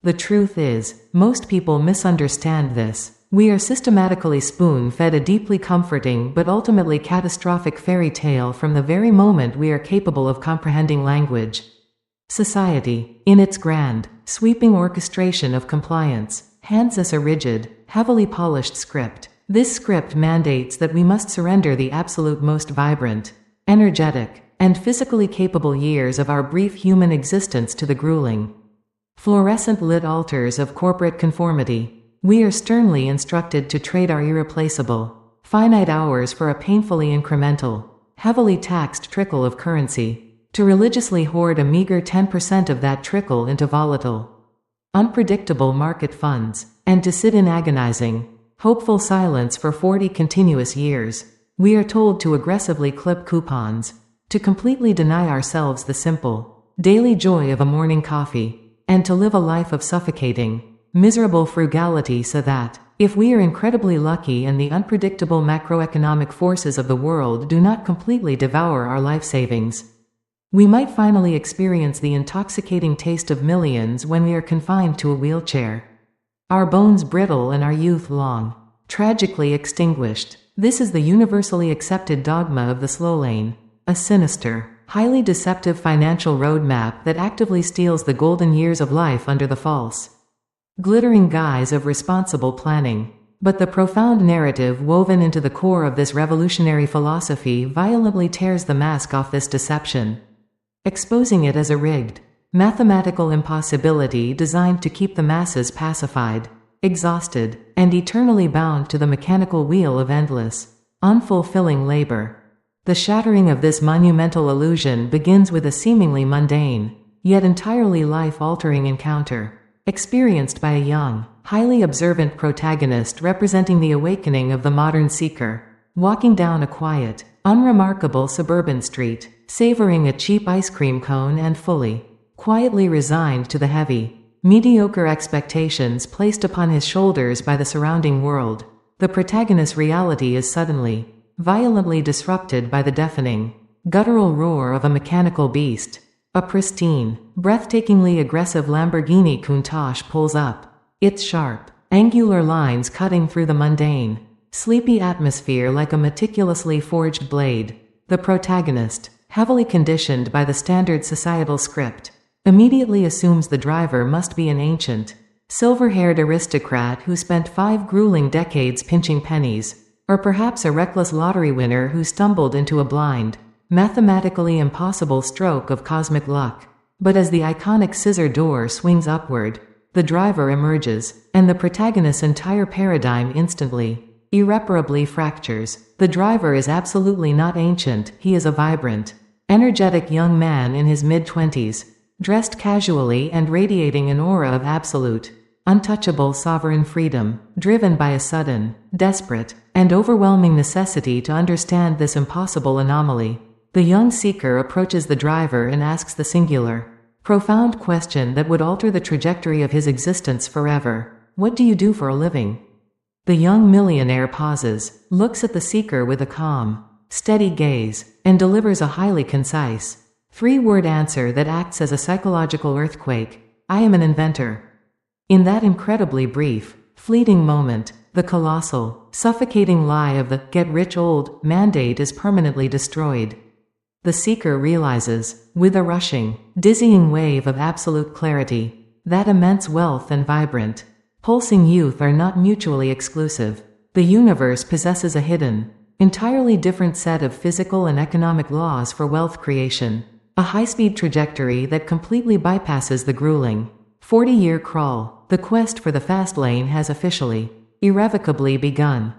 The truth is, most people misunderstand this. We are systematically spoon-fed a deeply comforting but ultimately catastrophic fairy tale from the very moment we are capable of comprehending language. Society, in its grand, sweeping orchestration of compliance, hands us a rigid, heavily polished script. This script mandates that we must surrender the absolute most vibrant, energetic, and physically capable years of our brief human existence to the grueling, fluorescent-lit altars of corporate conformity. We are sternly instructed to trade our irreplaceable, finite hours for a painfully incremental, heavily taxed trickle of currency, to religiously hoard a meager 10% of that trickle into volatile, unpredictable market funds, and to sit in agonizing, hopeful silence for 40 continuous years. We are told to aggressively clip coupons, to completely deny ourselves the simple, daily joy of a morning coffee, and to live a life of suffocating, miserable frugality so that, if we are incredibly lucky and the unpredictable macroeconomic forces of the world do not completely devour our life savings, we might finally experience the intoxicating taste of millions when we are confined to a wheelchair. Our bones brittle and our youth long, tragically extinguished. This is the universally accepted dogma of the slow lane, a sinister, highly deceptive financial roadmap that actively steals the golden years of life under the false, glittering guise of responsible planning. But the profound narrative woven into the core of this revolutionary philosophy violently tears the mask off this deception, exposing it as a rigged, mathematical impossibility designed to keep the masses pacified, exhausted, and eternally bound to the mechanical wheel of endless, unfulfilling labor. The shattering of this monumental illusion begins with a seemingly mundane, yet entirely life-altering encounter, experienced by a young, highly observant protagonist representing the awakening of the modern seeker, walking down a quiet, unremarkable suburban street, savoring a cheap ice cream cone and fully, quietly resigned to the heavy, mediocre expectations placed upon his shoulders by the surrounding world. The protagonist's reality is suddenly, violently disrupted by the deafening, guttural roar of a mechanical beast. A pristine, breathtakingly aggressive Lamborghini Countach pulls up, its sharp, angular lines cutting through the mundane, sleepy atmosphere like a meticulously forged blade. The protagonist, heavily conditioned by the standard societal script, immediately assumes the driver must be an ancient, silver-haired aristocrat who spent 5 grueling decades pinching pennies, or perhaps a reckless lottery winner who stumbled into a blind, mathematically impossible stroke of cosmic luck. But as the iconic scissor door swings upward, the driver emerges, and the protagonist's entire paradigm instantly, irreparably fractures. The driver is absolutely not ancient, he is a vibrant, energetic young man in his mid-20s, dressed casually and radiating an aura of absolute, untouchable sovereign freedom, driven by a sudden, desperate, and overwhelming necessity to understand this impossible anomaly. The young seeker approaches the driver and asks the singular, profound question that would alter the trajectory of his existence forever. What do you do for a living? The young millionaire pauses, looks at the seeker with a calm, steady gaze, and delivers a highly concise, 3-word answer that acts as a psychological earthquake. I am an inventor. In that incredibly brief, fleeting moment, the colossal, suffocating lie of the get-rich-old mandate is permanently destroyed. The seeker realizes, with a rushing, dizzying wave of absolute clarity, that immense wealth and vibrant, pulsing youth are not mutually exclusive. The universe possesses a hidden, entirely different set of physical and economic laws for wealth creation, a high-speed trajectory that completely bypasses the grueling, 40-year crawl. The quest for the fast lane has officially, irrevocably begun.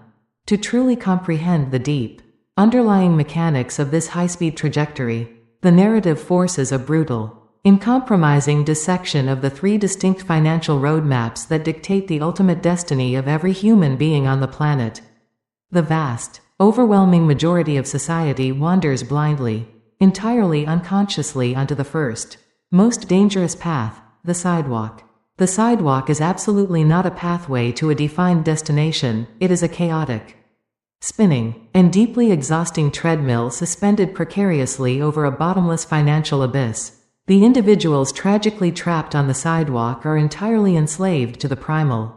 To truly comprehend the deep, underlying mechanics of this high-speed trajectory, the narrative forces a brutal, uncompromising dissection of the 3 distinct financial roadmaps that dictate the ultimate destiny of every human being on the planet. The vast, overwhelming majority of society wanders blindly, entirely unconsciously onto the first, most dangerous path, the sidewalk. The sidewalk is absolutely not a pathway to a defined destination, it is a chaotic, spinning, and deeply exhausting treadmill suspended precariously over a bottomless financial abyss. The individuals tragically trapped on the sidewalk are entirely enslaved to the primal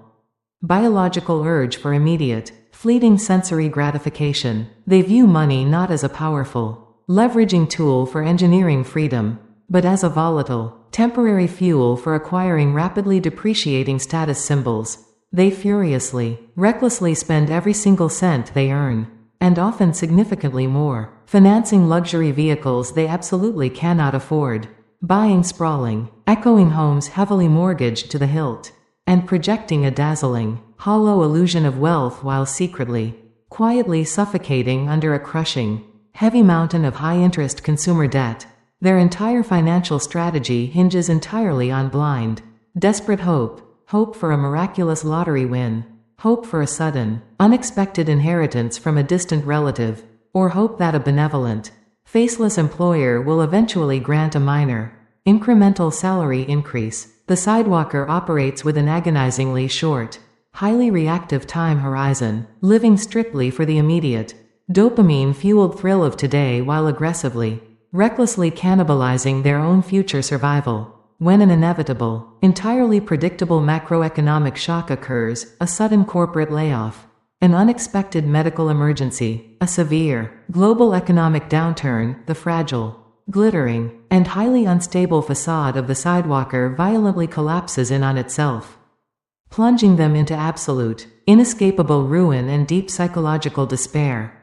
biological urge for immediate, fleeting sensory gratification. They view money not as a powerful, leveraging tool for engineering freedom, but as a volatile, temporary fuel for acquiring rapidly depreciating status symbols. They furiously, recklessly spend every single cent they earn, and often significantly more, financing luxury vehicles they absolutely cannot afford, buying sprawling, echoing homes heavily mortgaged to the hilt, and projecting a dazzling, hollow illusion of wealth while secretly, quietly suffocating under a crushing, heavy mountain of high-interest consumer debt. Their entire financial strategy hinges entirely on blind, desperate hope for a miraculous lottery win, hope for a sudden, unexpected inheritance from a distant relative, or hope that a benevolent, faceless employer will eventually grant a minor, incremental salary increase. The sidewalker operates with an agonizingly short, highly reactive time horizon, living strictly for the immediate, dopamine-fueled thrill of today while aggressively, recklessly cannibalizing their own future survival. When an inevitable, entirely predictable macroeconomic shock occurs, a sudden corporate layoff, an unexpected medical emergency, a severe, global economic downturn, the fragile, glittering, and highly unstable facade of the sidewalker violently collapses in on itself, plunging them into absolute, inescapable ruin and deep psychological despair.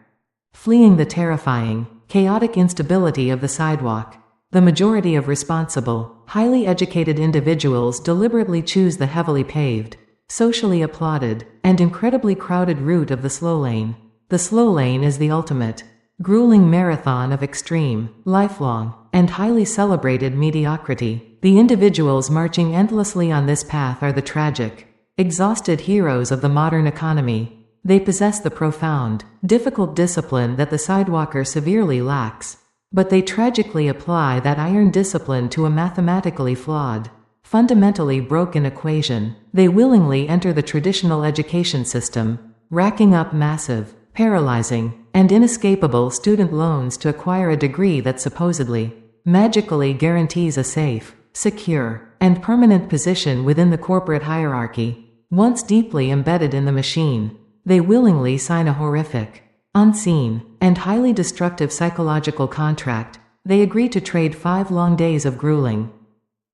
Fleeing the terrifying, chaotic instability of the sidewalk, the majority of responsible, highly educated individuals deliberately choose the heavily paved, socially applauded, and incredibly crowded route of the slow lane. The slow lane is the ultimate, grueling marathon of extreme, lifelong, and highly celebrated mediocrity. The individuals marching endlessly on this path are the tragic, exhausted heroes of the modern economy. They possess the profound, difficult discipline that the sidewalker severely lacks. But they tragically apply that iron discipline to a mathematically flawed, fundamentally broken equation. They willingly enter the traditional education system, racking up massive, paralyzing, and inescapable student loans to acquire a degree that supposedly, magically guarantees a safe, secure, and permanent position within the corporate hierarchy. Once deeply embedded in the machine, they willingly sign a horrific, unseen, and highly destructive psychological contract. They agree to trade 5 long days of grueling,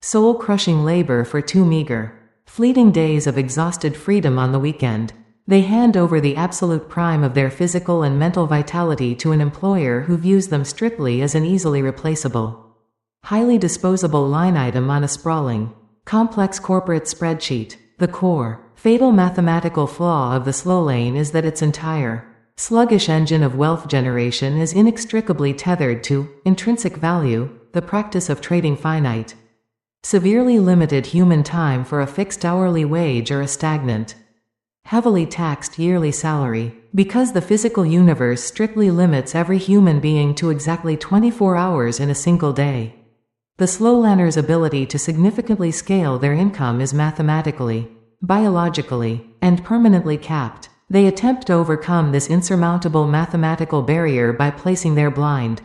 soul-crushing labor for 2 meager, fleeting days of exhausted freedom on the weekend. They hand over the absolute prime of their physical and mental vitality to an employer who views them strictly as an easily replaceable, highly disposable line item on a sprawling, complex corporate spreadsheet. The core, fatal mathematical flaw of the slow lane is that its entire, sluggish engine of wealth generation is inextricably tethered to intrinsic value, the practice of trading finite, severely limited human time for a fixed hourly wage or a stagnant, heavily taxed yearly salary. Because the physical universe strictly limits every human being to exactly 24 hours in a single day, the slowlaner's ability to significantly scale their income is mathematically, biologically, and permanently capped. They attempt to overcome this insurmountable mathematical barrier by placing their blind,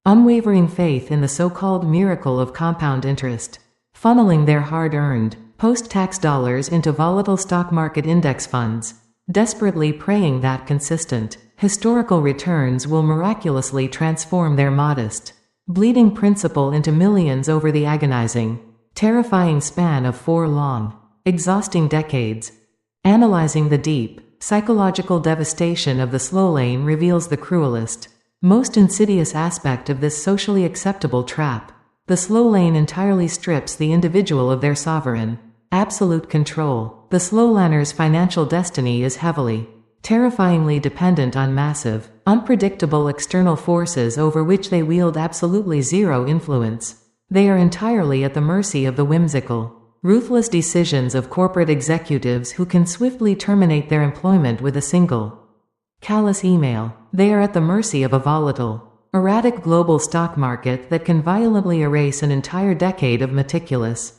unwavering faith in the so-called miracle of compound interest, funneling their hard-earned, post-tax dollars into volatile stock market index funds, desperately praying that consistent, historical returns will miraculously transform their modest, bleeding principal into millions over the agonizing, terrifying span of 4 long, exhausting decades. Analyzing the deep, psychological devastation of the slow lane reveals the cruelest, most insidious aspect of this socially acceptable trap. The slow lane entirely strips the individual of their sovereign, absolute control. The slowlaner's financial destiny is heavily, terrifyingly dependent on massive, unpredictable external forces over which they wield absolutely zero influence. They are entirely at the mercy of the whimsical, ruthless decisions of corporate executives who can swiftly terminate their employment with a single, callous email. They are at the mercy of a volatile, erratic global stock market that can violently erase an entire decade of meticulous,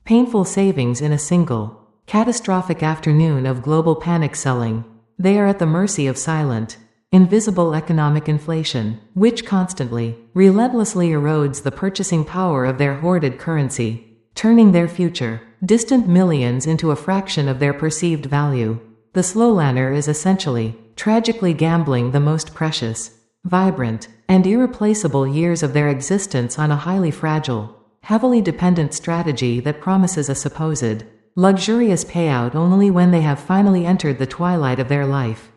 painful savings in a single, catastrophic afternoon of global panic selling. They are at the mercy of silent, invisible economic inflation, which constantly, relentlessly erodes the purchasing power of their hoarded currency, turning their future, distant millions into a fraction of their perceived value. The slowlander is essentially, tragically gambling the most precious, vibrant, and irreplaceable years of their existence on a highly fragile, heavily dependent strategy that promises a supposed, luxurious payout only when they have finally entered the twilight of their life.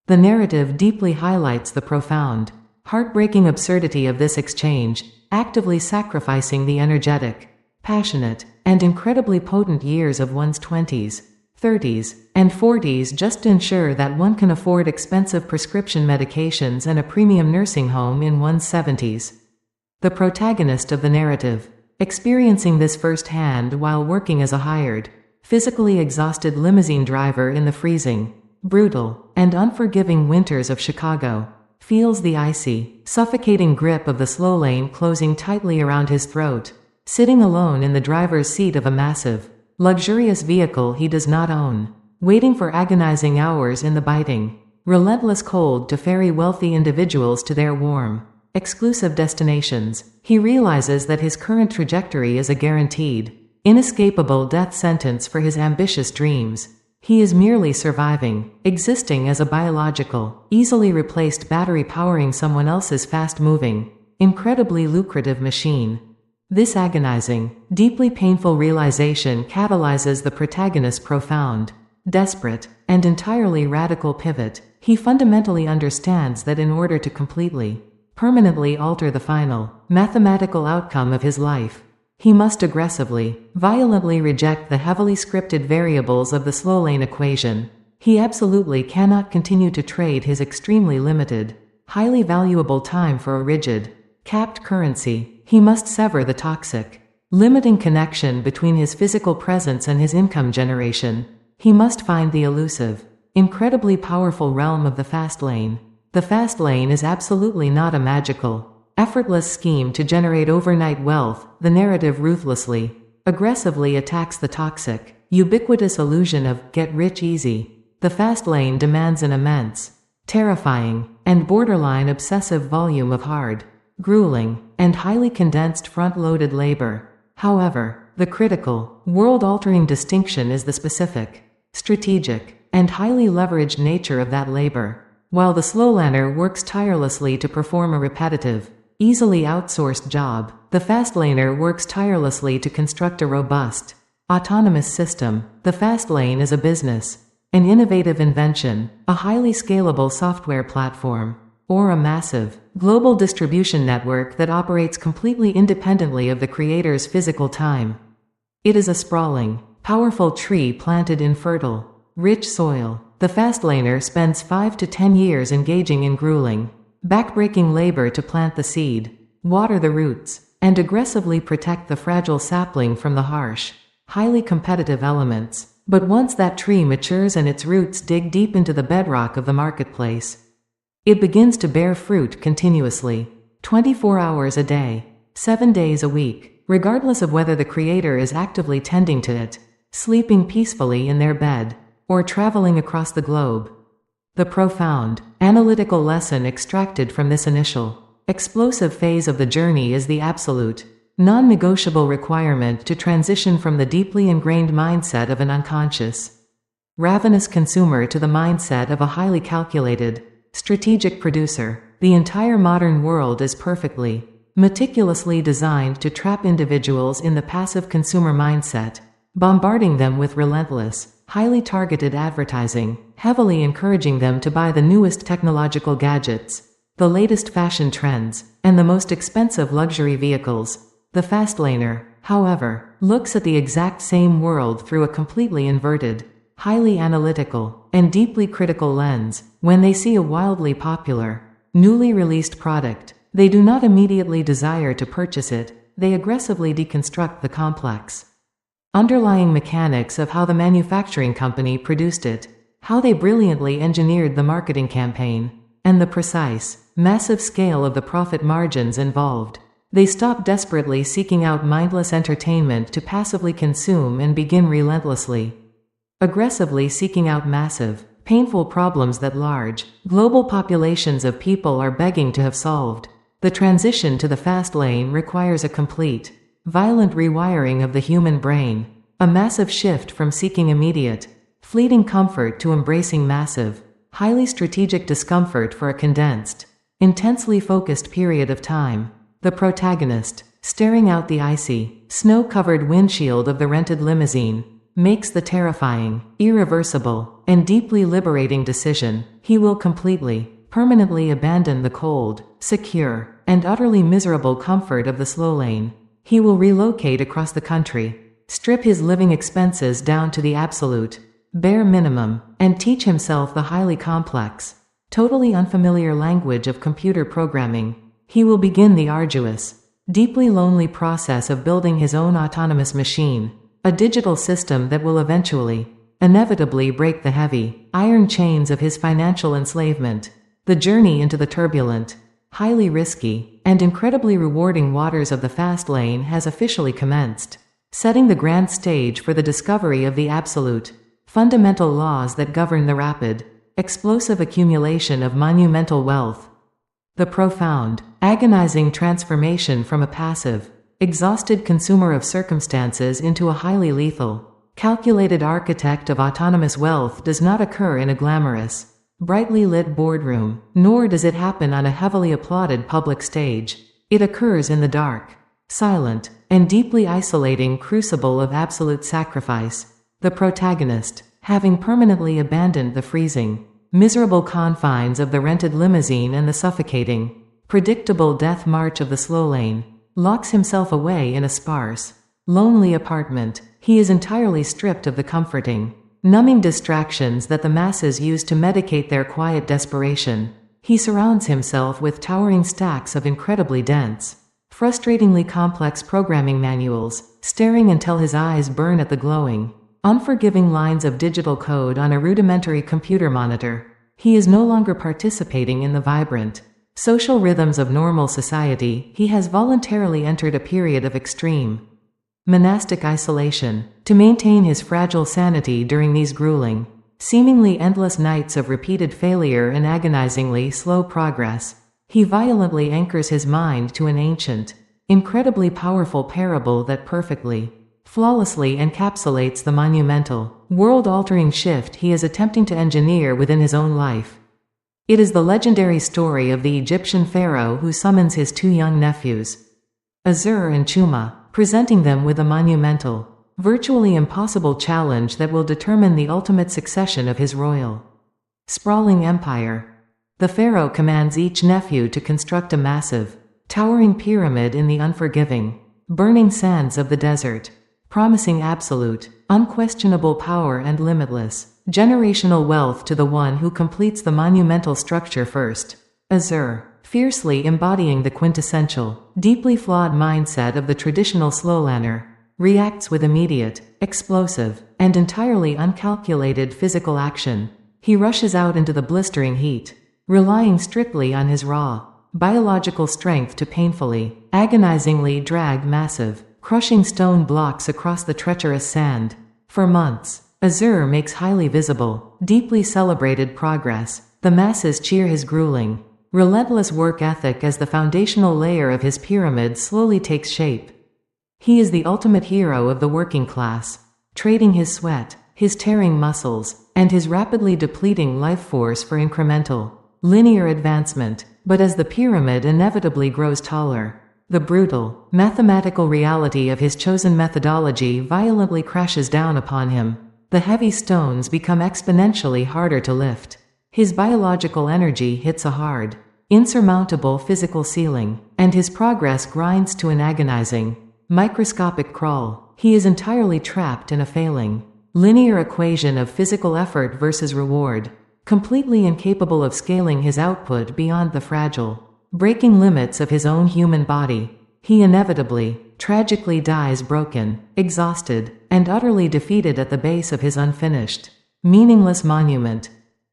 The narrative deeply highlights the profound, heartbreaking absurdity of this exchange, actively sacrificing the energetic, passionate, and incredibly potent years of one's 20s, 30s, and 40s just to ensure that one can afford expensive prescription medications and a premium nursing home in one's 70s. The protagonist of the narrative, experiencing this firsthand while working as a hired, physically exhausted limousine driver in the freezing, brutal, and unforgiving winters of Chicago, feels the icy, suffocating grip of the slow lane closing tightly around his throat, sitting alone in the driver's seat of a massive, luxurious vehicle he does not own, waiting for agonizing hours in the biting, relentless cold to ferry wealthy individuals to their warm, exclusive destinations. He realizes that his current trajectory is a guaranteed, inescapable death sentence for his ambitious dreams. He is merely surviving, existing as a biological, easily replaced battery powering someone else's fast-moving, incredibly lucrative machine. This agonizing, deeply painful realization catalyzes the protagonist's profound, desperate, and entirely radical pivot. He fundamentally understands that in order to completely, permanently alter the final, mathematical outcome of his life, he must aggressively, violently reject the heavily scripted variables of the slow lane equation. He absolutely cannot continue to trade his extremely limited, highly valuable time for a rigid, capped currency. He must sever the toxic, limiting connection between his physical presence and his income generation. He must find the elusive, incredibly powerful realm of the fast lane. The fast lane is absolutely not a magical, effortless scheme to generate overnight wealth. The narrative ruthlessly, aggressively attacks the toxic, ubiquitous illusion of get rich easy. The fast lane demands an immense, terrifying, and borderline obsessive volume of hard, grueling, and highly condensed front-loaded labor. However, the critical, world-altering distinction is the specific, strategic, and highly leveraged nature of that labor. While the slowlander works tirelessly to perform a repetitive, easily outsourced job, the fastlaner works tirelessly to construct a robust, autonomous system. The fast lane is a business, an innovative invention, a highly scalable software platform, or a massive, global distribution network that operates completely independently of the creator's physical time. It is a sprawling, powerful tree planted in fertile, rich soil. The fastlaner spends 5 to 10 years engaging in grueling, backbreaking labor to plant the seed, water the roots, and aggressively protect the fragile sapling from the harsh, highly competitive elements. But once that tree matures and its roots dig deep into the bedrock of the marketplace, it begins to bear fruit continuously, 24 hours a day, 7 days a week, regardless of whether the creator is actively tending to it, sleeping peacefully in their bed, or traveling across the globe. The profound, analytical lesson extracted from this initial, explosive phase of the journey is the absolute, non-negotiable requirement to transition from the deeply ingrained mindset of an unconscious, ravenous consumer to the mindset of a highly calculated, strategic producer. The entire modern world is perfectly, meticulously designed to trap individuals in the passive consumer mindset, bombarding them with relentless, highly targeted advertising, heavily encouraging them to buy the newest technological gadgets, the latest fashion trends, and the most expensive luxury vehicles. The fastlaner, however, looks at the exact same world through a completely inverted, highly analytical, and deeply critical lens. When they see a wildly popular, newly released product, they do not immediately desire to purchase it. They aggressively deconstruct the complex, underlying mechanics of how the manufacturing company produced it, how they brilliantly engineered the marketing campaign, and the precise, massive scale of the profit margins involved. They stop desperately seeking out mindless entertainment to passively consume and begin relentlessly, aggressively seeking out massive, painful problems that large, global populations of people are begging to have solved. The transition to the fast lane requires a complete, violent rewiring of the human brain, a massive shift from seeking immediate, fleeting comfort to embracing massive, highly strategic discomfort for a condensed, intensely focused period of time. The protagonist, staring out the icy, snow-covered windshield of the rented limousine, makes the terrifying, irreversible, and deeply liberating decision: he will completely, permanently abandon the cold, secure, and utterly miserable comfort of the slow lane. He will relocate across the country, strip his living expenses down to the absolute, bare minimum, and teach himself the highly complex, totally unfamiliar language of computer programming. He will begin the arduous, deeply lonely process of building his own autonomous machine, a digital system that will eventually, inevitably break the heavy, iron chains of his financial enslavement. The journey into the turbulent, highly risky, and incredibly rewarding waters of the fast lane has officially commenced, setting the grand stage for the discovery of the absolute, fundamental laws that govern the rapid, explosive accumulation of monumental wealth. The profound, agonizing transformation from a passive, exhausted consumer of circumstances into a highly lethal, calculated architect of autonomous wealth does not occur in a glamorous, brightly lit boardroom, nor does it happen on a heavily applauded public stage. It occurs in the dark, silent, and deeply isolating crucible of absolute sacrifice. The protagonist, having permanently abandoned the freezing, miserable confines of the rented limousine and the suffocating, predictable death march of the slow lane, locks himself away in a sparse, lonely apartment. He is entirely stripped of the comforting, numbing distractions that the masses use to medicate their quiet desperation. He surrounds himself with towering stacks of incredibly dense, frustratingly complex programming manuals, staring until his eyes burn at the glowing, unforgiving lines of digital code on a rudimentary computer monitor. He is no longer participating in the vibrant, social rhythms of normal society. He has voluntarily entered a period of extreme, monastic isolation, to maintain his fragile sanity during these grueling, seemingly endless nights of repeated failure and agonizingly slow progress. He violently anchors his mind to an ancient, incredibly powerful parable that perfectly, flawlessly encapsulates the monumental, world-altering shift he is attempting to engineer within his own life. It is the legendary story of the Egyptian pharaoh who summons his two young nephews, Azur and Chuma, presenting them with a monumental, virtually impossible challenge that will determine the ultimate succession of his royal, sprawling empire. The pharaoh commands each nephew to construct a massive, towering pyramid in the unforgiving, burning sands of the desert, promising absolute, unquestionable power and limitless, generational wealth to the one who completes the monumental structure first. Azur, fiercely embodying the quintessential, deeply flawed mindset of the traditional slowlander, reacts with immediate, explosive, and entirely uncalculated physical action. He rushes out into the blistering heat, relying strictly on his raw, biological strength to painfully, agonizingly drag massive, crushing stone blocks across the treacherous sand. For months, Azur makes highly visible, deeply celebrated progress. The masses cheer his grueling, relentless work ethic as the foundational layer of his pyramid slowly takes shape. He is the ultimate hero of the working class, trading his sweat, his tearing muscles, and his rapidly depleting life force for incremental, linear advancement. But as the pyramid inevitably grows taller, the brutal, mathematical reality of his chosen methodology violently crashes down upon him. The heavy stones become exponentially harder to lift. His biological energy hits a hard, insurmountable physical ceiling, and his progress grinds to an agonizing, microscopic crawl. He is entirely trapped in a failing, linear equation of physical effort versus reward, completely incapable of scaling his output beyond the fragile, breaking limits of his own human body. He inevitably, tragically dies broken, exhausted, and utterly defeated at the base of his unfinished, meaningless monument.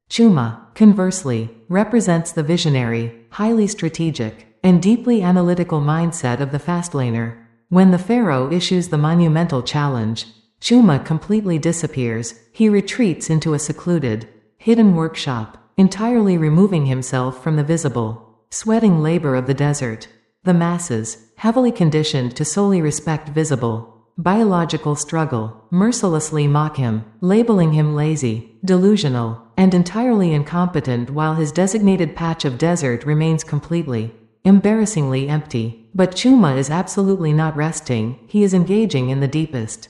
Chuma, conversely, represents the visionary, highly strategic, and deeply analytical mindset of the fastlaner. When the pharaoh issues the monumental challenge, Chuma completely disappears. He retreats into a secluded, hidden workshop, entirely removing himself from the visible, sweating labor of the desert. The masses, heavily conditioned to solely respect visible, biological struggle, mercilessly mock him, labeling him lazy, delusional, and entirely incompetent while his designated patch of desert remains completely, embarrassingly empty. But Chuma is absolutely not resting, he is engaging in the deepest,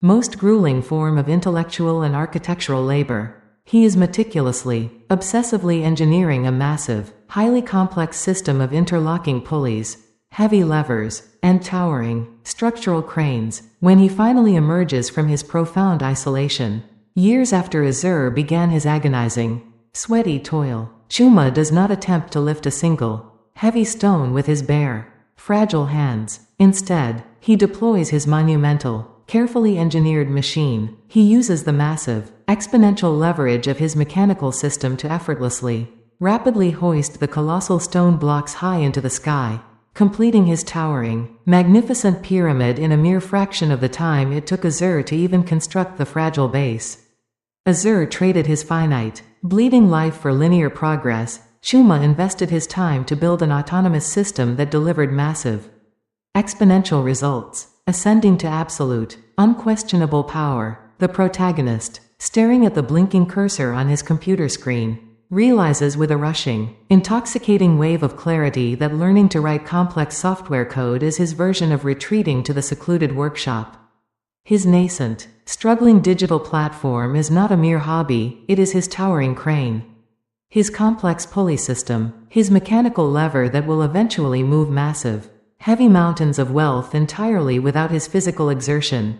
most grueling form of intellectual and architectural labor. He is meticulously, obsessively engineering a massive, highly complex system of interlocking pulleys, heavy levers, and towering, structural cranes. When he finally emerges from his profound isolation, years after Azur began his agonizing, sweaty toil, Chuma does not attempt to lift a single, heavy stone with his bare, fragile hands. Instead, he deploys his monumental, carefully engineered machine. He uses the massive, exponential leverage of his mechanical system to effortlessly, rapidly hoist the colossal stone blocks high into the sky, completing his towering, magnificent pyramid in a mere fraction of the time it took Azur to even construct the fragile base. Azur traded his finite, bleeding life for linear progress. Chuma invested his time to build an autonomous system that delivered massive, exponential results, ascending to absolute, unquestionable power. The protagonist, staring at the blinking cursor on his computer screen, realizes with a rushing, intoxicating wave of clarity that learning to write complex software code is his version of retreating to the secluded workshop. His nascent, struggling digital platform is not a mere hobby, it is his towering crane. His complex pulley system, his mechanical lever that will eventually move massive, heavy mountains of wealth entirely without his physical exertion.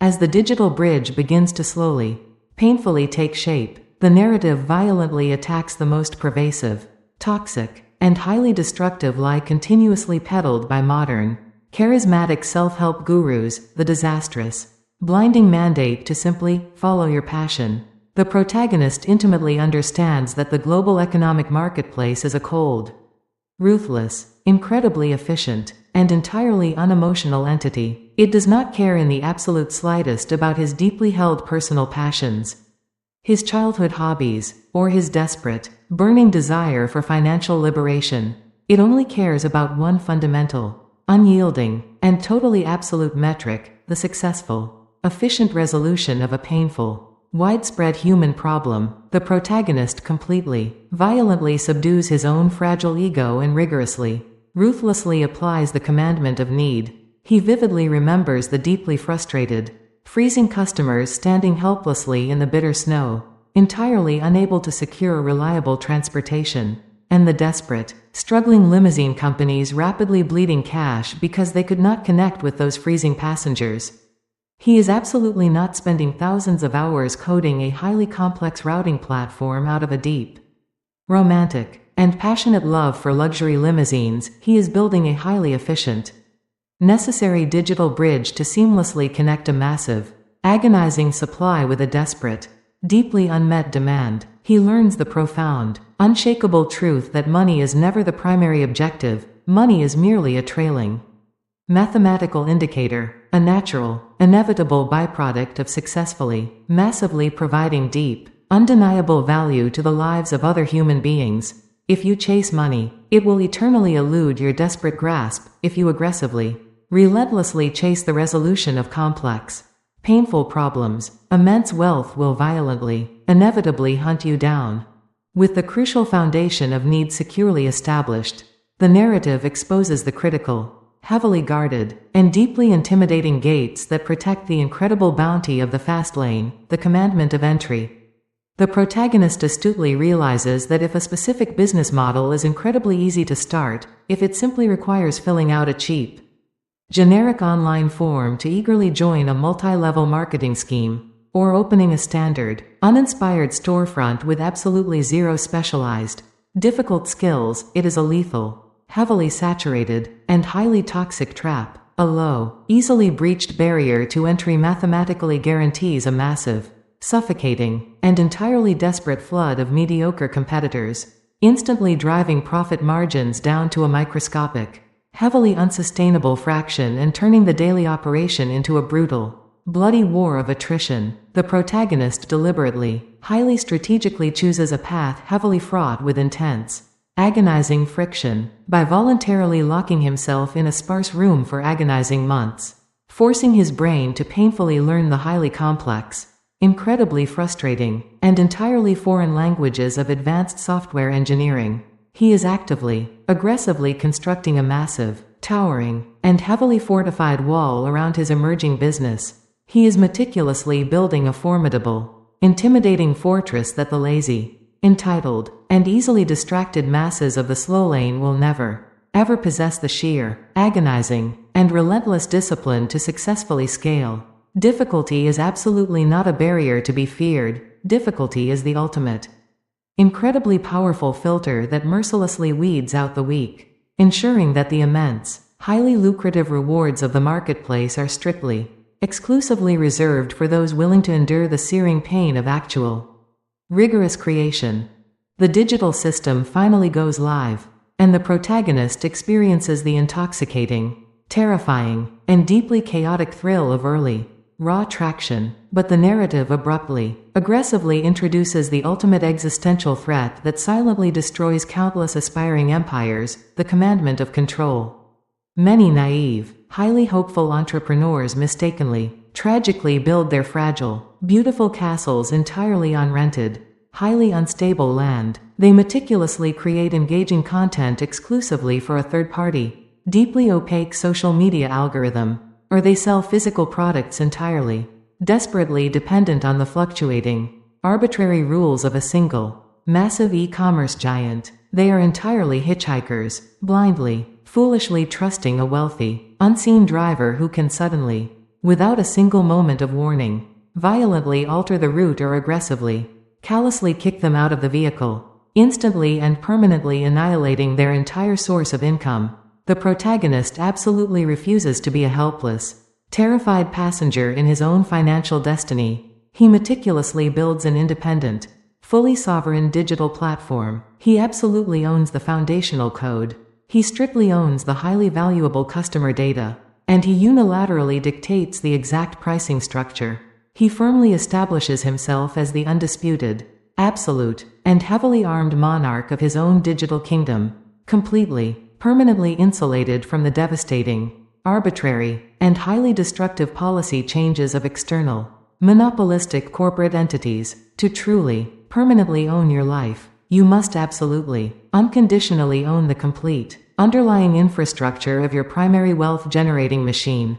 As the digital bridge begins to slowly, painfully take shape, the narrative violently attacks the most pervasive, toxic, and highly destructive lie continuously peddled by modern, charismatic self-help gurus, the disastrous, blinding mandate to simply follow your passion. The protagonist intimately understands that the global economic marketplace is a cold, ruthless, incredibly efficient, and entirely unemotional entity. It does not care in the absolute slightest about his deeply held personal passions, his childhood hobbies, or his desperate, burning desire for financial liberation. It only cares about one fundamental, unyielding, and totally absolute metric: the successful, efficient resolution of a painful, widespread human problem. The protagonist completely, violently subdues his own fragile ego and rigorously, ruthlessly applies the commandment of need. He vividly remembers the deeply frustrated, freezing customers standing helplessly in the bitter snow, entirely unable to secure reliable transportation, and the desperate, struggling limousine companies rapidly bleeding cash because they could not connect with those freezing passengers. He is absolutely not spending thousands of hours coding a highly complex routing platform out of a deep, romantic, and passionate love for luxury limousines. He is building a highly efficient, necessary digital bridge to seamlessly connect a massive, agonizing supply with a desperate, deeply unmet demand. He learns the profound, unshakable truth that money is never the primary objective. Money is merely a trailing, mathematical indicator, a natural, inevitable byproduct of successfully, massively providing deep, undeniable value to the lives of other human beings. If you chase money, it will eternally elude your desperate grasp. If you aggressively, relentlessly chase the resolution of complex, painful problems, immense wealth will violently, inevitably hunt you down. With the crucial foundation of need securely established, the narrative exposes the critical, heavily guarded, and deeply intimidating gates that protect the incredible bounty of the fastlane, the commandment of entry. The protagonist astutely realizes that if a specific business model is incredibly easy to start, if it simply requires filling out a cheap, generic online form to eagerly join a multi-level marketing scheme, or opening a standard, uninspired storefront with absolutely zero specialized, difficult skills, it is a lethal, heavily saturated, and highly toxic trap. A low, easily breached barrier to entry mathematically guarantees a massive, suffocating, and entirely desperate flood of mediocre competitors, instantly driving profit margins down to a microscopic, heavily unsustainable fraction and turning the daily operation into a brutal, bloody war of attrition. The protagonist deliberately, highly strategically chooses a path heavily fraught with intense, agonizing friction, by voluntarily locking himself in a sparse room for agonizing months, forcing his brain to painfully learn the highly complex, incredibly frustrating, and entirely foreign languages of advanced software engineering. He is actively, aggressively constructing a massive, towering, and heavily fortified wall around his emerging business. He is meticulously building a formidable, intimidating fortress that the lazy, entitled, and easily distracted masses of the slow lane will never, ever possess the sheer, agonizing, and relentless discipline to successfully scale. Difficulty is absolutely not a barrier to be feared. Difficulty is the ultimate, incredibly powerful filter that mercilessly weeds out the weak, ensuring that the immense, highly lucrative rewards of the marketplace are strictly, exclusively reserved for those willing to endure the searing pain of actual, rigorous creation. The digital system finally goes live, and the protagonist experiences the intoxicating, terrifying, and deeply chaotic thrill of early, raw traction. But the narrative abruptly, aggressively introduces the ultimate existential threat that silently destroys countless aspiring empires, the commandment of control. Many naive, highly hopeful entrepreneurs mistakenly, tragically build their fragile, beautiful castles entirely on rented, highly unstable land. They meticulously create engaging content exclusively for a third-party, deeply opaque social media algorithm, or they sell physical products entirely, desperately dependent on the fluctuating, arbitrary rules of a single, massive e-commerce giant. They are entirely hitchhikers, blindly, foolishly trusting a wealthy, unseen driver who can suddenly, without a single moment of warning, violently alter the route or aggressively, callously kick them out of the vehicle, instantly and permanently annihilating their entire source of income. The protagonist absolutely refuses to be a helpless, terrified passenger in his own financial destiny. He meticulously builds an independent, fully sovereign digital platform. He absolutely owns the foundational code. He strictly owns the highly valuable customer data, and he unilaterally dictates the exact pricing structure. He firmly establishes himself as the undisputed, absolute, and heavily armed monarch of his own digital kingdom, completely, permanently insulated from the devastating, arbitrary, and highly destructive policy changes of external, monopolistic corporate entities. To truly, permanently own your life, you must absolutely, unconditionally own the complete, underlying infrastructure of your primary wealth-generating machine.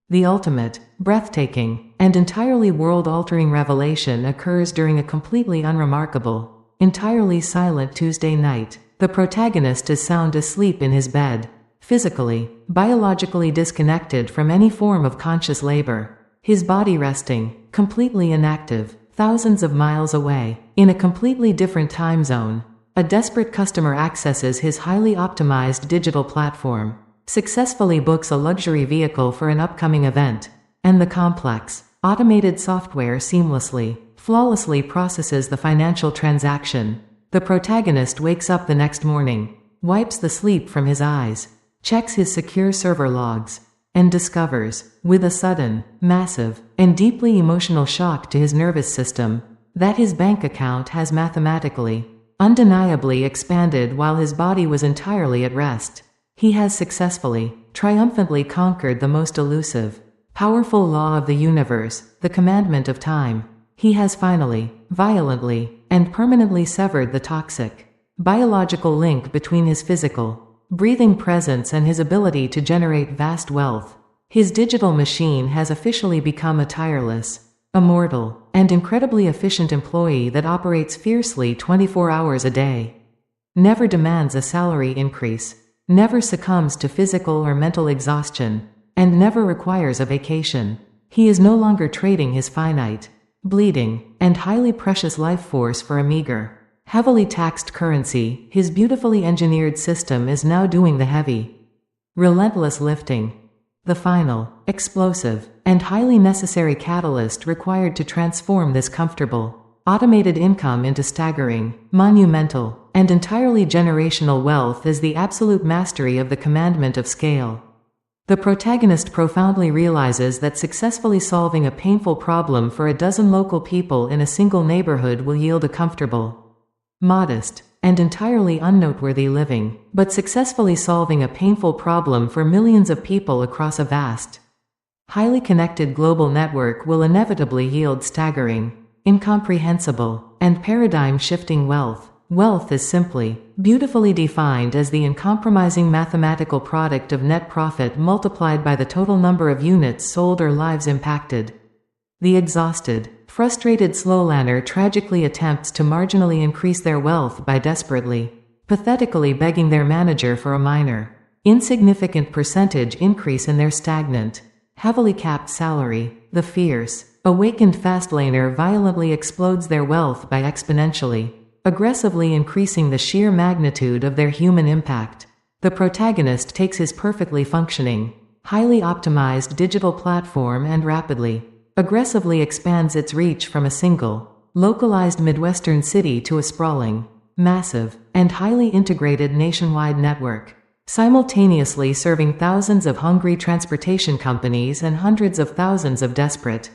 The ultimate, breathtaking, and entirely world-altering revelation occurs during a completely unremarkable, entirely silent Tuesday night. The protagonist is sound asleep in his bed, physically, biologically disconnected from any form of conscious labor, his body resting, completely inactive, thousands of miles away, in a completely different time zone. A desperate customer accesses his highly optimized digital platform, successfully books a luxury vehicle for an upcoming event, and the complex, automated software seamlessly, flawlessly processes the financial transaction. The protagonist wakes up the next morning, wipes the sleep from his eyes, checks his secure server logs, and discovers, with a sudden, massive, and deeply emotional shock to his nervous system, that his bank account has mathematically, undeniably expanded while his body was entirely at rest. He has successfully, triumphantly conquered the most elusive, powerful law of the universe, the commandment of time. He has finally, violently, and permanently severed the toxic, biological link between his physical, breathing presence and his ability to generate vast wealth. His digital machine has officially become a tireless, immortal, and incredibly efficient employee that operates fiercely 24 hours a day. Never demands a salary increase, never succumbs to physical or mental exhaustion, and never requires a vacation. He is no longer trading his finite, bleeding, and highly precious life force for a meager, heavily taxed currency. His beautifully engineered system is now doing the heavy, relentless lifting, the final, explosive, and highly necessary catalyst required to transform this comfortable, automated income into staggering, monumental, and entirely generational wealth is the absolute mastery of the commandment of scale. The protagonist profoundly realizes that successfully solving a painful problem for a dozen local people in a single neighborhood will yield a comfortable, modest, and entirely unnoteworthy living, but successfully solving a painful problem for millions of people across a vast, highly connected global network will inevitably yield staggering, incomprehensible, and paradigm-shifting wealth. Wealth is simply, beautifully defined as the uncompromising mathematical product of net profit multiplied by the total number of units sold or lives impacted. The exhausted, frustrated slowlander tragically attempts to marginally increase their wealth by desperately, pathetically begging their manager for a minor, insignificant percentage increase in their stagnant, heavily capped salary. The fierce, awakened fastlaner violently explodes their wealth by exponentially, aggressively increasing the sheer magnitude of their human impact. The protagonist takes his perfectly functioning, highly optimized digital platform and rapidly, aggressively expands its reach from a single, localized Midwestern city to a sprawling, massive, and highly integrated nationwide network, simultaneously serving thousands of hungry transportation companies and hundreds of thousands of desperate,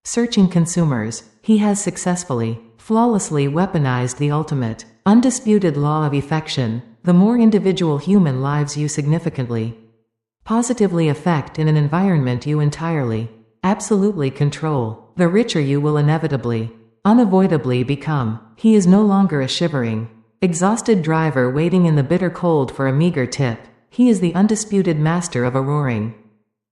searching consumers. He has successfully, flawlessly weaponized the ultimate, undisputed law of affection. The more individual human lives you significantly, positively affect in an environment you entirely, absolutely control, the richer you will inevitably, unavoidably become. He is no longer a shivering, exhausted driver waiting in the bitter cold for a meager tip. He is the undisputed master of a roaring,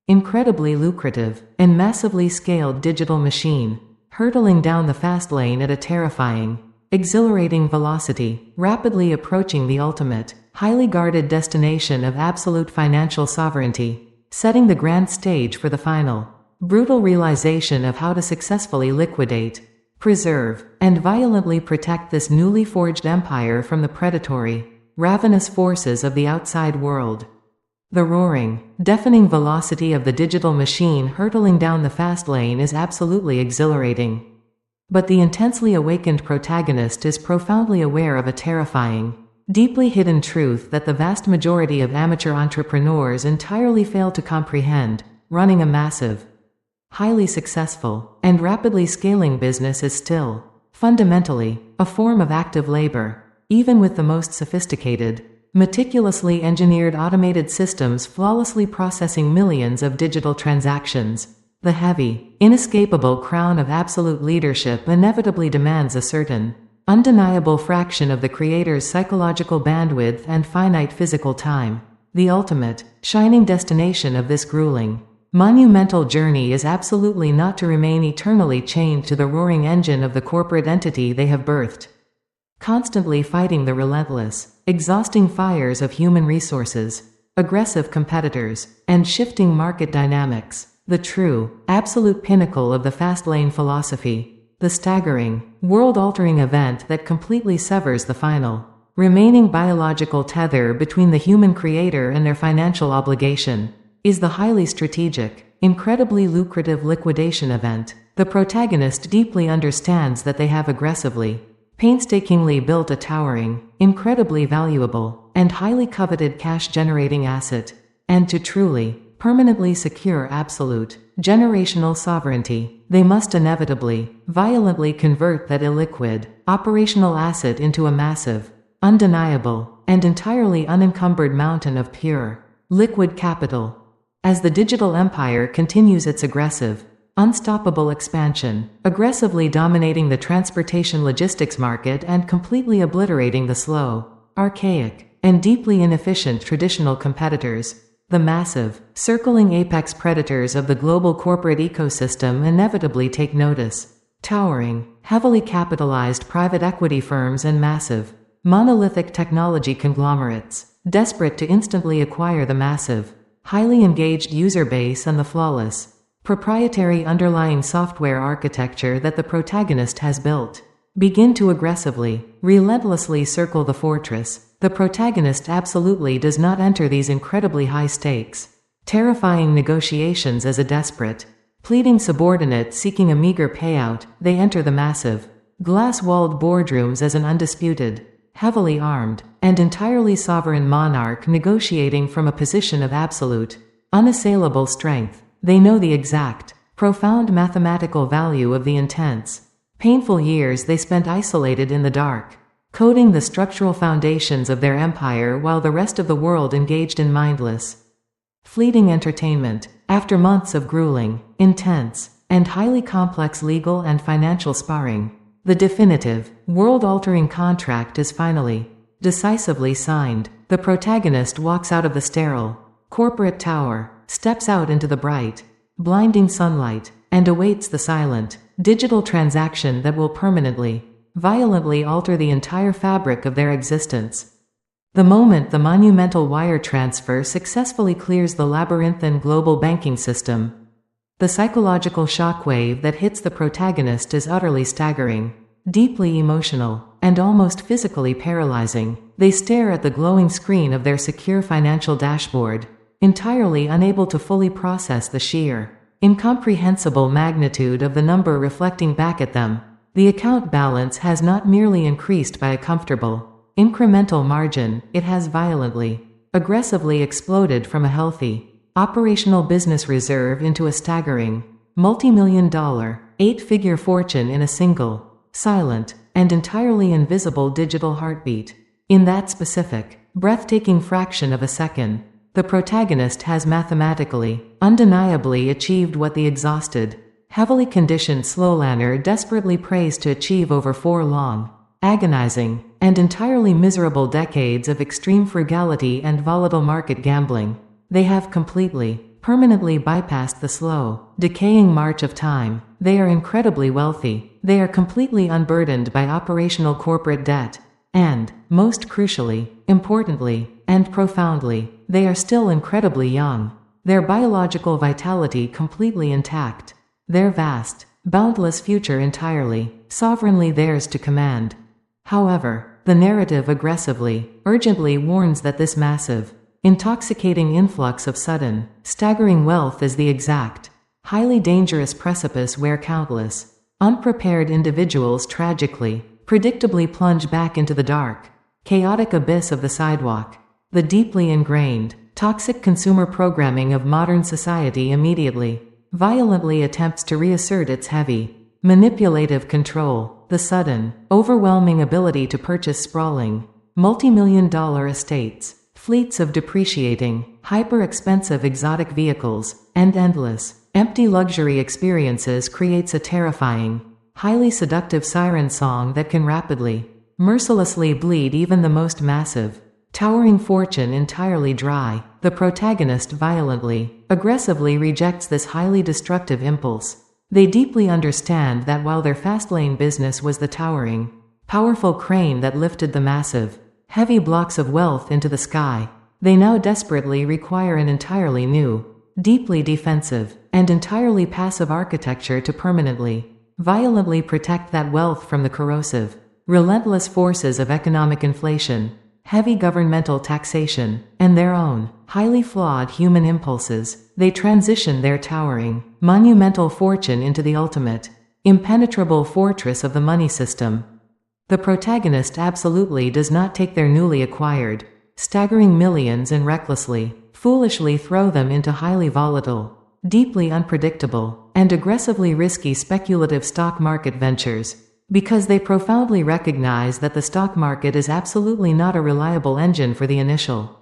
incredibly lucrative, and massively scaled digital machine, hurtling down the fast lane at a terrifying, exhilarating velocity, rapidly approaching the ultimate, highly guarded destination of absolute financial sovereignty, setting the grand stage for the final, brutal realization of how to successfully liquidate, preserve, and violently protect this newly forged empire from the predatory, ravenous forces of the outside world. The roaring, deafening velocity of the digital machine hurtling down the fast lane is absolutely exhilarating. But the intensely awakened protagonist is profoundly aware of a terrifying, deeply hidden truth that the vast majority of amateur entrepreneurs entirely fail to comprehend. Running a massive, highly successful, and rapidly scaling business is still, fundamentally, a form of active labor, even with the most sophisticated, meticulously engineered automated systems flawlessly processing millions of digital transactions. The heavy, inescapable crown of absolute leadership inevitably demands a certain, undeniable fraction of the creator's psychological bandwidth and finite physical time. The ultimate, shining destination of this grueling, monumental journey is absolutely not to remain eternally chained to the roaring engine of the corporate entity they have birthed, constantly fighting the relentless, exhausting fires of human resources, aggressive competitors, and shifting market dynamics. The true, absolute pinnacle of the fastlane philosophy, the staggering, world-altering event that completely severs the final, remaining biological tether between the human creator and their financial obligation, is the highly strategic, incredibly lucrative liquidation event. The protagonist deeply understands that they have aggressively, painstakingly built a towering, incredibly valuable, and highly coveted cash-generating asset, and to truly, permanently secure absolute, generational sovereignty, they must inevitably, violently convert that illiquid, operational asset into a massive, undeniable, and entirely unencumbered mountain of pure, liquid capital. As the digital empire continues its aggressive, unstoppable expansion, aggressively dominating the transportation logistics market and completely obliterating the slow, archaic, and deeply inefficient traditional competitors, the massive, circling apex predators of the global corporate ecosystem inevitably take notice. Towering, heavily capitalized private equity firms and massive, monolithic technology conglomerates, desperate to instantly acquire the massive, highly engaged user base and the flawless, proprietary underlying software architecture that the protagonist has built, begin to aggressively, relentlessly circle the fortress. The protagonist absolutely does not enter these incredibly high-stakes, terrifying negotiations as a desperate, pleading subordinate seeking a meager payout. They enter the massive, glass-walled boardrooms as an undisputed, heavily armed, and entirely sovereign monarch negotiating from a position of absolute, unassailable strength. They know the exact, profound mathematical value of the intense, painful years they spent isolated in the dark, coding the structural foundations of their empire while the rest of the world engaged in mindless, fleeting entertainment. After months of grueling, intense, and highly complex legal and financial sparring, the definitive, world-altering contract is finally, decisively signed. The protagonist walks out of the sterile, corporate tower, steps out into the bright, blinding sunlight, and awaits the silent, digital transaction that will permanently, violently alter the entire fabric of their existence. The moment the monumental wire transfer successfully clears the labyrinthine global banking system, the psychological shockwave that hits the protagonist is utterly staggering, deeply emotional, and almost physically paralyzing. They stare at the glowing screen of their secure financial dashboard, entirely unable to fully process the sheer, incomprehensible magnitude of the number reflecting back at them. The account balance has not merely increased by a comfortable, incremental margin, it has violently, aggressively exploded from a healthy, operational business reserve into a staggering, multi-million-dollar, 8-figure fortune in a single, silent, and entirely invisible digital heartbeat. In that specific, breathtaking fraction of a second, the protagonist has mathematically, undeniably achieved what the exhausted, heavily conditioned slowlander desperately prays to achieve over 4 long, agonizing, and entirely miserable decades of extreme frugality and volatile market gambling. They have completely, permanently bypassed the slow, decaying march of time. They are incredibly wealthy. They are completely unburdened by operational corporate debt. And, most crucially, importantly, and profoundly, they are still incredibly young. Their biological vitality completely intact. Their vast, boundless future entirely, sovereignly theirs to command. However, the narrative aggressively, urgently warns that this massive, intoxicating influx of sudden, staggering wealth is the exact, highly dangerous precipice where countless, unprepared individuals tragically, predictably plunge back into the dark, chaotic abyss of the sidewalk. The deeply ingrained, toxic consumer programming of modern society immediately, violently attempts to reassert its heavy, manipulative control. The sudden, overwhelming ability to purchase sprawling, multi-million-dollar estates, fleets of depreciating, hyper-expensive exotic vehicles, and endless, empty luxury experiences creates a terrifying, highly seductive siren song that can rapidly, mercilessly bleed even the most massive, towering fortune entirely dry. The protagonist violently, aggressively rejects this highly destructive impulse. They deeply understand that while their fastlane business was the towering, powerful crane that lifted the massive, heavy blocks of wealth into the sky, they now desperately require an entirely new, deeply defensive, and entirely passive architecture to permanently, violently protect that wealth from the corrosive, relentless forces of economic inflation, heavy governmental taxation, and their own, highly flawed human impulses. They transition their towering, monumental fortune into the ultimate, impenetrable fortress of the money system. The protagonist absolutely does not take their newly acquired, staggering millions and recklessly, foolishly throw them into highly volatile, deeply unpredictable, and aggressively risky speculative stock market ventures, because they profoundly recognize that the stock market is absolutely not a reliable engine for the initial,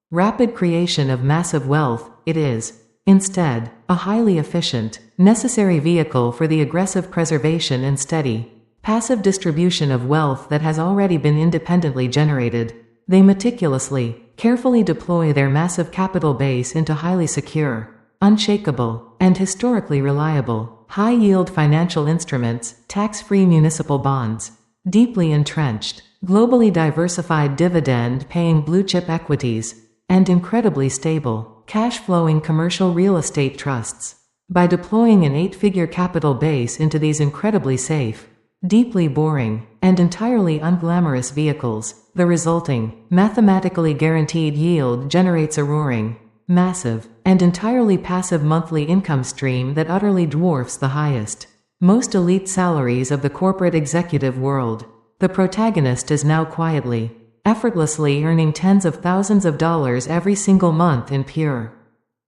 rapid creation of massive wealth. It is, instead, a highly efficient, necessary vehicle for the aggressive preservation and steady, passive distribution of wealth that has already been independently generated. They meticulously, carefully deploy their massive capital base into highly secure, unshakable, and historically reliable, high-yield financial instruments, tax-free municipal bonds, deeply entrenched, globally diversified dividend-paying blue-chip equities, and incredibly stable, cash-flowing commercial real estate trusts. By deploying an 8-figure capital base into these incredibly safe, deeply boring, and entirely unglamorous vehicles, the resulting, mathematically guaranteed yield generates a roaring, massive, and entirely passive monthly income stream that utterly dwarfs the highest, most elite salaries of the corporate executive world. The protagonist is now quietly, effortlessly earning tens of thousands of dollars every single month in pure,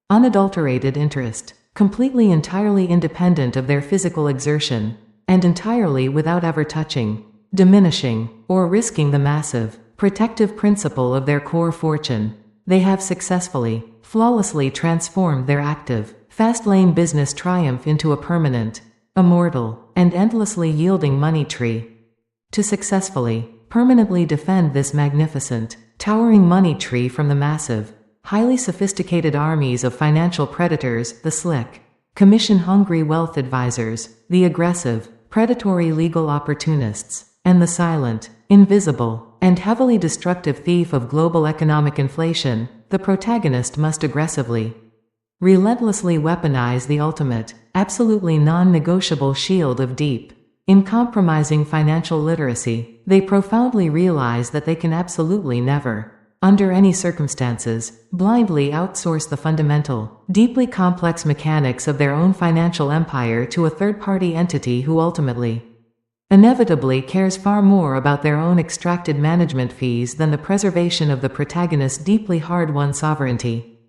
unadulterated interest, completely entirely independent of their physical exertion, and entirely without ever touching, diminishing, or risking the massive, protective principle of their core fortune. They have successfully, flawlessly transformed their active, fastlane business triumph into a permanent, immortal, and endlessly yielding money tree. To successfully, permanently defend this magnificent, towering money tree from the massive, highly sophisticated armies of financial predators, the slick, commission-hungry wealth advisors, the aggressive, predatory legal opportunists, and the silent, invisible, and heavily destructive thief of global economic inflation, the protagonist must aggressively, relentlessly weaponize the ultimate, absolutely non-negotiable shield of deep, uncompromising financial literacy. They profoundly realize that they can absolutely never, under any circumstances, blindly outsource the fundamental, deeply complex mechanics of their own financial empire to a third-party entity who ultimately, inevitably cares far more about their own extracted management fees than the preservation of the protagonist's deeply hard-won sovereignty.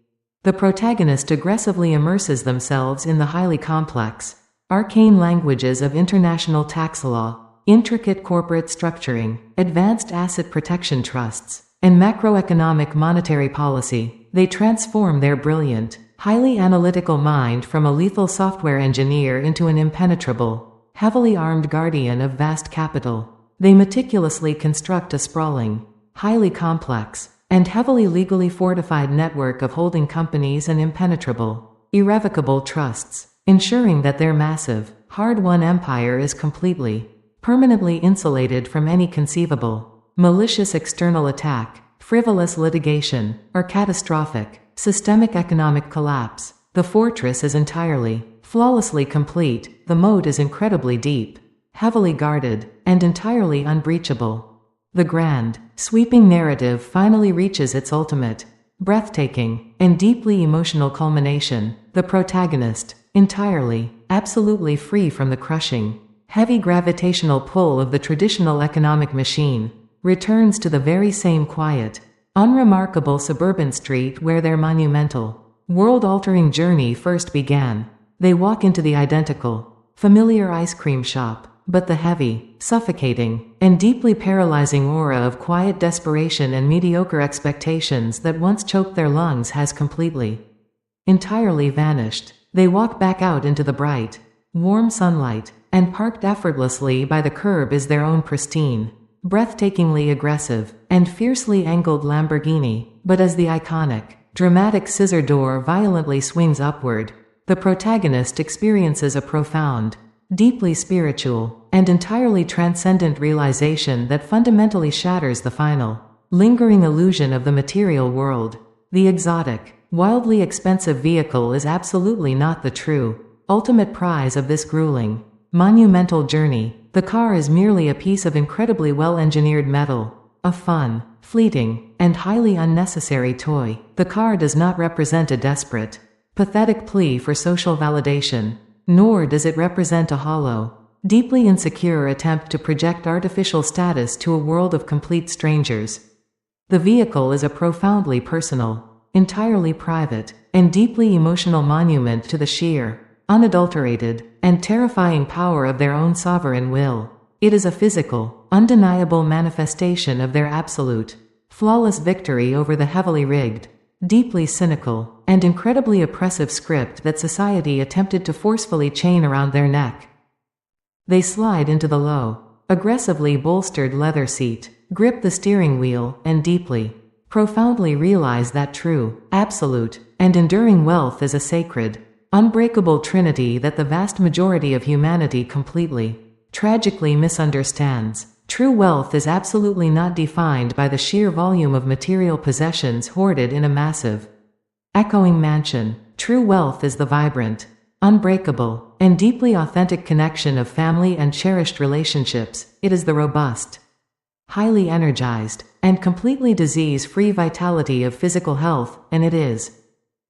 The protagonist aggressively immerses themselves in the highly complex, arcane languages of international tax law, intricate corporate structuring, advanced asset protection trusts, and macroeconomic monetary policy. They transform their brilliant, highly analytical mind from a lethal software engineer into an impenetrable, heavily armed guardian of vast capital. They meticulously construct a sprawling, highly complex, and heavily legally fortified network of holding companies and impenetrable, irrevocable trusts, ensuring that their massive, hard-won empire is completely, permanently insulated from any conceivable, malicious external attack, frivolous litigation, or catastrophic, systemic economic collapse. The fortress is entirely, flawlessly complete, the moat is incredibly deep, heavily guarded, and entirely unbreachable. The grand, sweeping narrative finally reaches its ultimate, breathtaking, and deeply emotional culmination. The protagonist, entirely, absolutely free from the crushing, heavy gravitational pull of the traditional economic machine, returns to the very same quiet, unremarkable suburban street where their monumental, world-altering journey first began. They walk into the identical, familiar ice cream shop, but the heavy, suffocating, and deeply paralyzing aura of quiet desperation and mediocre expectations that once choked their lungs has completely, entirely vanished. They walk back out into the bright, warm sunlight, and parked effortlessly by the curb is their own pristine, breathtakingly aggressive, and fiercely angled Lamborghini. But as the iconic, dramatic scissor door violently swings upward, the protagonist experiences a profound, deeply spiritual, and entirely transcendent realization that fundamentally shatters the final, lingering illusion of the material world. The exotic, wildly expensive vehicle is absolutely not the true, ultimate prize of this grueling, monumental journey. The car is merely a piece of incredibly well-engineered metal, a fun, fleeting, and highly unnecessary toy. The car does not represent a desperate, pathetic plea for social validation, nor does it represent a hollow, deeply insecure attempt to project artificial status to a world of complete strangers. The vehicle is a profoundly personal, entirely private, and deeply emotional monument to the sheer, unadulterated, and terrifying power of their own sovereign will. It is a physical, undeniable manifestation of their absolute, flawless victory over the heavily rigged, deeply cynical, and incredibly oppressive script that society attempted to forcefully chain around their neck. They slide into the low, aggressively bolstered leather seat, grip the steering wheel, and deeply, profoundly realize that true, absolute, and enduring wealth is a sacred, unbreakable trinity that the vast majority of humanity completely, tragically misunderstands. True wealth is absolutely not defined by the sheer volume of material possessions hoarded in a massive, echoing mansion. True wealth is the vibrant, unbreakable, and deeply authentic connection of family and cherished relationships. It is the robust, highly energized, and completely disease-free vitality of physical health, and it is,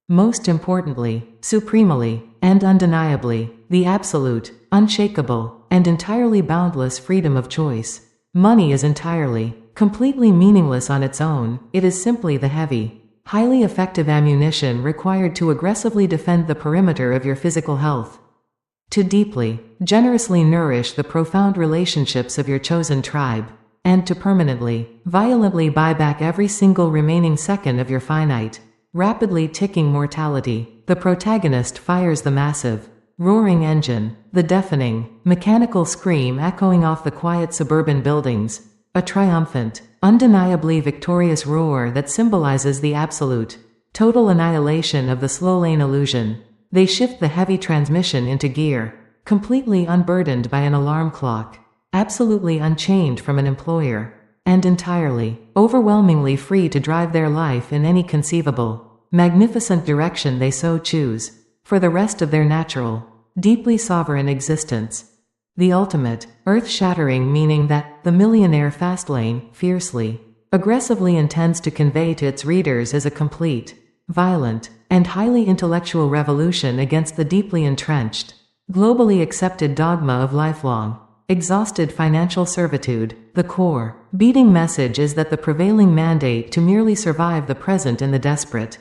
most importantly, supremely, and undeniably, the absolute, unshakable, and entirely boundless freedom of choice. Money is entirely, completely meaningless on its own. It is simply the heavy, highly effective ammunition required to aggressively defend the perimeter of your physical health. To deeply, generously nourish the profound relationships of your chosen tribe, and to permanently, violently buy back every single remaining second of your finite, rapidly ticking mortality, the protagonist fires the massive, roaring engine, the deafening, mechanical scream echoing off the quiet suburban buildings, a triumphant, undeniably victorious roar that symbolizes the absolute, total annihilation of the slow lane illusion. They shift the heavy transmission into gear, completely unburdened by an alarm clock, absolutely unchained from an employer, and entirely, overwhelmingly free to drive their life in any conceivable, magnificent direction they so choose, for the rest of their natural, deeply sovereign existence. The ultimate, earth-shattering meaning that the millionaire fastlane, fiercely, aggressively intends to convey to its readers is a complete, violent, and highly intellectual revolution against the deeply entrenched, globally accepted dogma of lifelong, exhausted financial servitude. The core, beating message is that the prevailing mandate to merely survive the present in the desperate,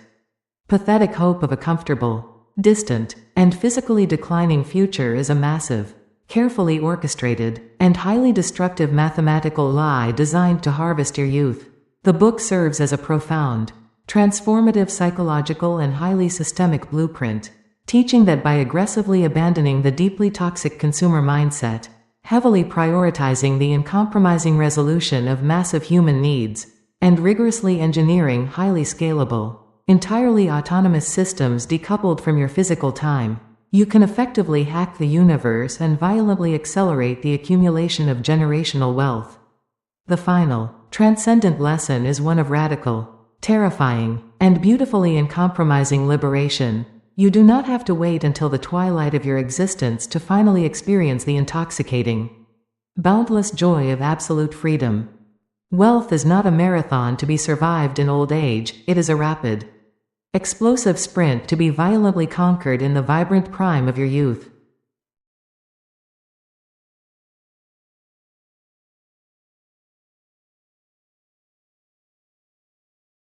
pathetic hope of a comfortable, distant, and physically declining future is a massive, carefully orchestrated, and highly destructive mathematical lie designed to harvest your youth. The book serves as a profound, transformative psychological and highly systemic blueprint, teaching that by aggressively abandoning the deeply toxic consumer mindset, heavily prioritizing the uncompromising resolution of massive human needs, and rigorously engineering highly scalable, entirely autonomous systems decoupled from your physical time, you can effectively hack the universe and violently accelerate the accumulation of generational wealth. The final, transcendent lesson is one of radical, terrifying, and beautifully uncompromising liberation. You do not have to wait until the twilight of your existence to finally experience the intoxicating, boundless joy of absolute freedom. Wealth is not a marathon to be survived in old age, it is a rapid, explosive sprint to be violently conquered in the vibrant prime of your youth.